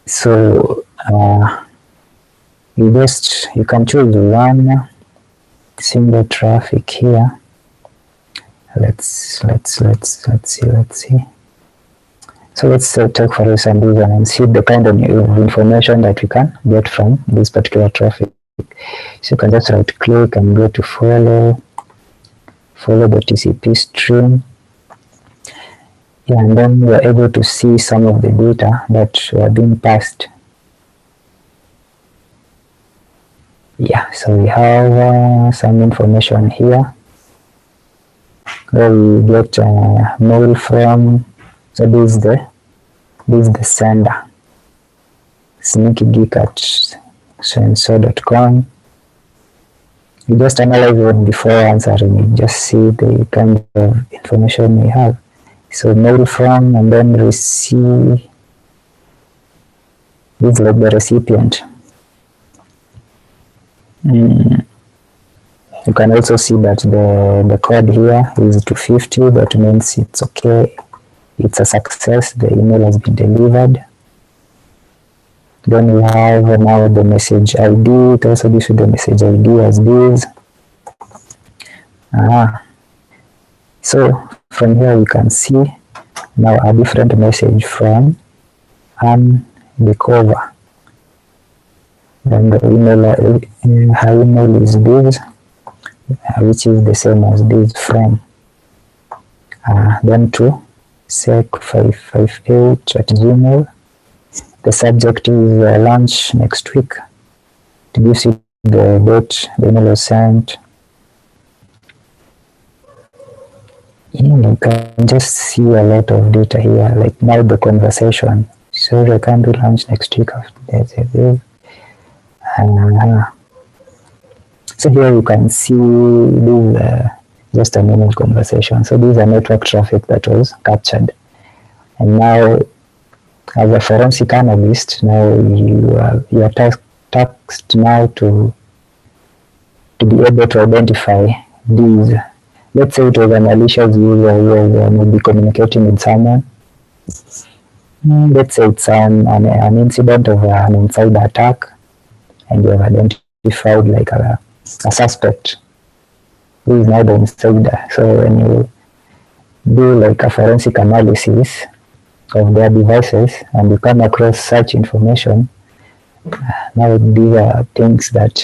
So you can choose one single traffic here. Let's see. So let's take for some reason and see the kind of information that we can get from this particular traffic. So you can just right click and go to follow the TCP stream. Yeah, and then we are able to see some of the data that are being passed. Yeah, so we have some information here where we get mail from. So this is the sender, sneakygeek@sensor.com. You just analyze it before answering. You just see the kind of information we have. So mail from, and then receive. This is like the recipient. You can also see that the code here is 250. That means it's okay. It's a success. The email has been delivered. Then we have now the message ID. It also gives you the message ID as this. So from here we can see now a different message from the cover. Then the email, her email is this, which is the same as this from. Then to sec558@gmail. The subject is launch next week. It gives you the date the email was sent. You can just see a lot of data here, like now the conversation. Sorry, I can't do launch next week after that. So here you can see this just a minute conversation. So these are network traffic that was captured. And now, as a forensic analyst, now you are tasked now to be able to identify these. Let's say it was a malicious user who was maybe communicating with someone. Let's say it's an incident of an insider attack, and you have identified like a suspect who is now the insider. So when you do like a forensic analysis of their devices and you come across such information, now these are things that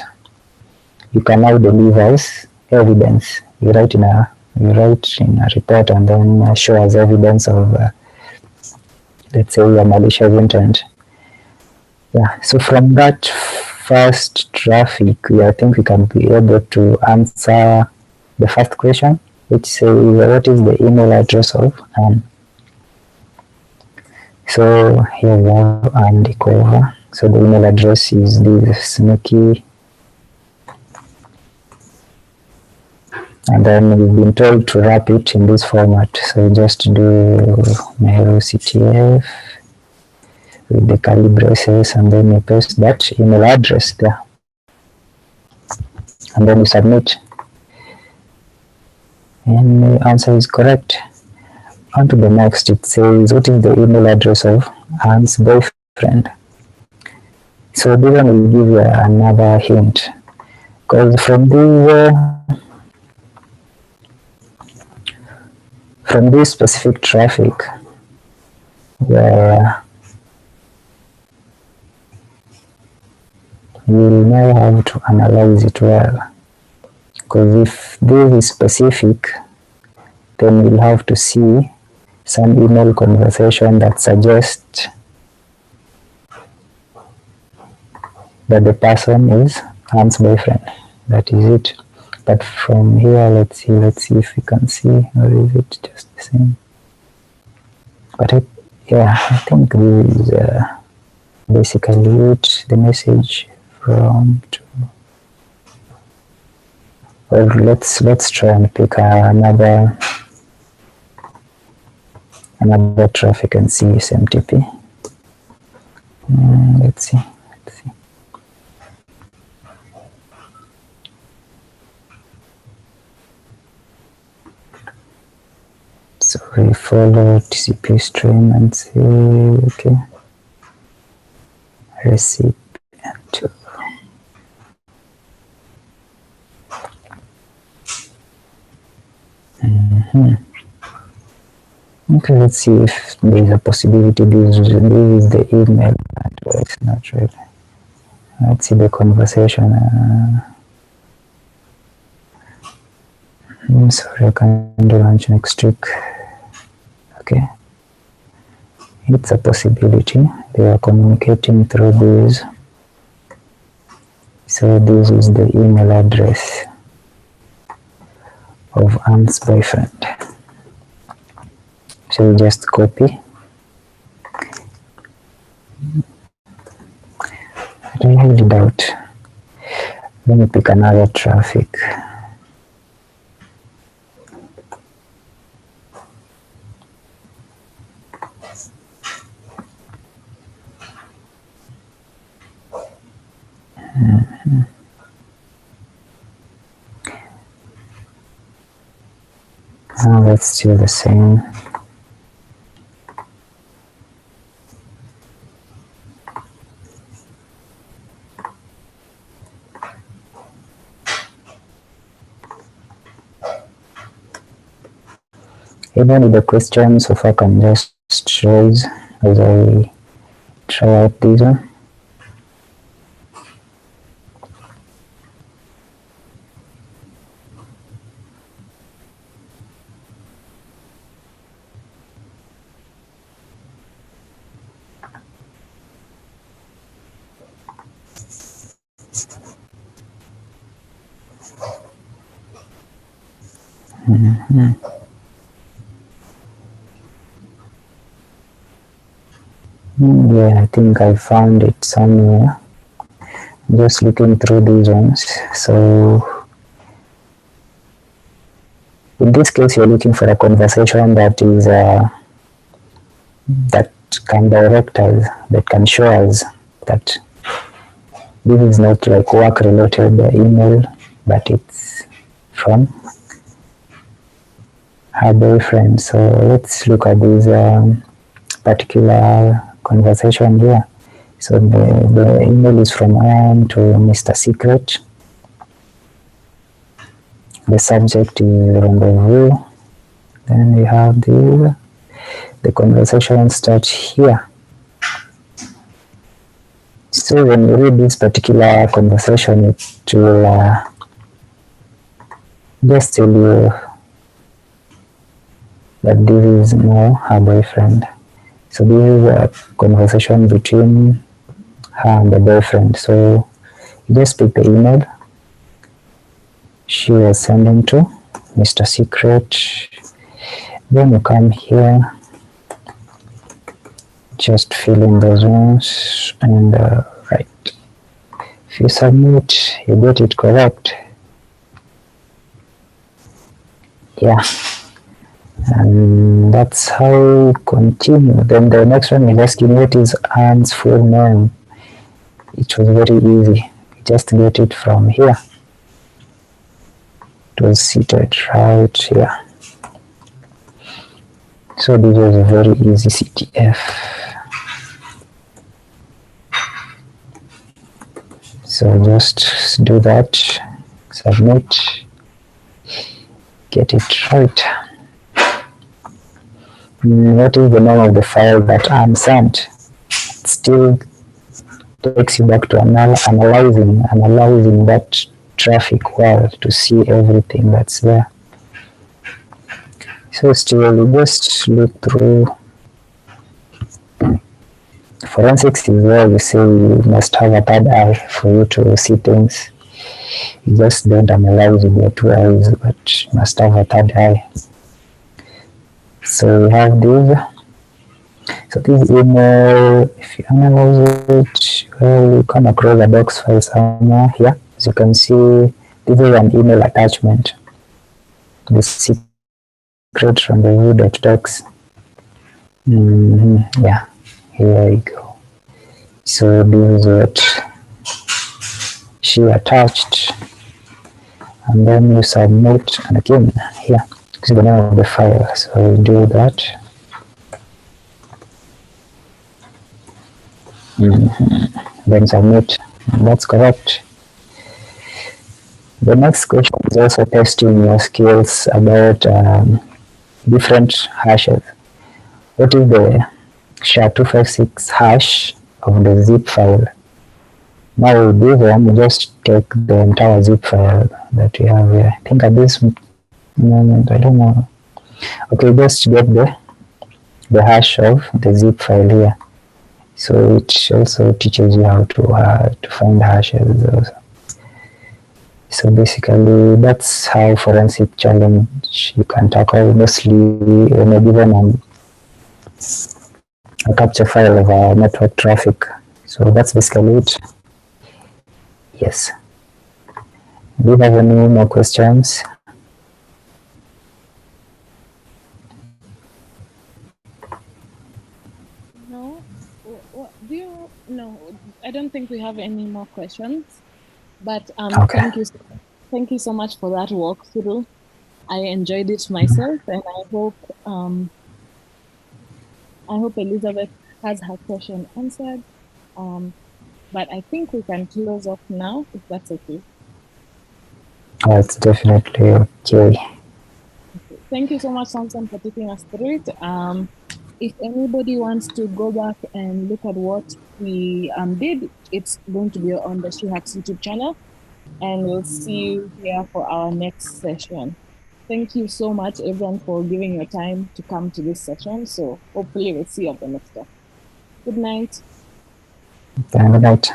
you can now deliver as evidence. You write in a report and then show as evidence of let's say a malicious intent. Yeah, so from that first traffic, I think we can be able to answer the first question, which says what is the email address of So here we have the cover. So the email address is this sneaky. And then we've been told to wrap it in this format. So just do mail CTF with the curly braces, and then you paste that email address there. And then you submit. And the answer is correct. On to the next, it says, what is the email address of Anne's boyfriend? So this one will give you another hint, because from this specific traffic, where you will now have to analyze it well, because if this is specific, then we'll have to see some email conversation that suggests that the person is Anne's boyfriend. That is it. But from here, let's see if we can see, or is it just the same? But I think this is basically it. The message from to. Well, let's try and pick another traffic and see SMTP. Let's see. So we follow TCP stream and say, okay, recipient. Okay, let's see if there is a possibility this is the email address. Not really. Let's see the conversation. Sorry, I can't launch next week. Okay, it's a possibility. They are communicating through this. So this is the email address of Anne's boyfriend. So just copy. I really doubt. Let me pick another traffic. Now let's do the same. Even with the questions, if I can just raise as I try out these one. Yeah, I think I found it somewhere. Just looking through these ones. So in this case, you're looking for a conversation that is that can direct us, that can show us that this is not like work related email, but it's from her boyfriend. So let's look at this particular conversation here. So the email is from Anne to Mr. Secret. The subject is rendezvous. Then we have the conversation starts here. So when you read this particular conversation, it will just tell you that this is now her boyfriend. So this is a conversation between her and the boyfriend. So you just pick the email she was sending to Mr. Secret. Then you come here, just fill in the zones and right. If you submit, you get it correct. Yeah. And that's how we continue. Then the next one is asking what is Anne's full name. It was very easy. Just get it from here. It was seated right here. So this was a very easy CTF. So just do that, submit, get it right. What is the name of the file that I'm sent? It still takes you back to analyzing that traffic well to see everything that's there. So still you just look through. Forensics is where you say you must have a third eye for you to see things. You just don't analyze with your 2 eyes, but you must have a third eye. So we have these. So this email, if you analyze it, well, you come across a docs file somewhere here. As you can see, this is an email attachment. The secret from the view.docs. Yeah, here you go. So this is what she attached, and then you submit, and again here this is the name of the file, so you do that. Then submit. That's correct. The next question is also testing your skills about different hashes. What is the SHA-256 hash of the zip file? Now with this one, you just take the entire zip file that you have here. I think at this moment, I don't know. Okay, just get the hash of the zip file here. So it also teaches you how to find hashes also. So basically, that's how forensic challenge you can tackle, mostly when you're given a capture file of network traffic. So that's basically it. Yes. Do you have any more questions? No, do you? No, I don't think we have any more questions. But Okay. thank you so much for that walkthrough. I enjoyed it myself, and I hope Elizabeth has her question answered. But I think we can close off now, if that's okay. Oh, it's definitely okay. Thank you so much, Samson, for taking us through it. If anybody wants to go back and look at what we did, it's going to be on the SheHacks YouTube channel, and we'll see you here for our next session. Thank you so much, everyone, for giving your time to come to this session. So hopefully we'll see you at the next one. Good night. Good night.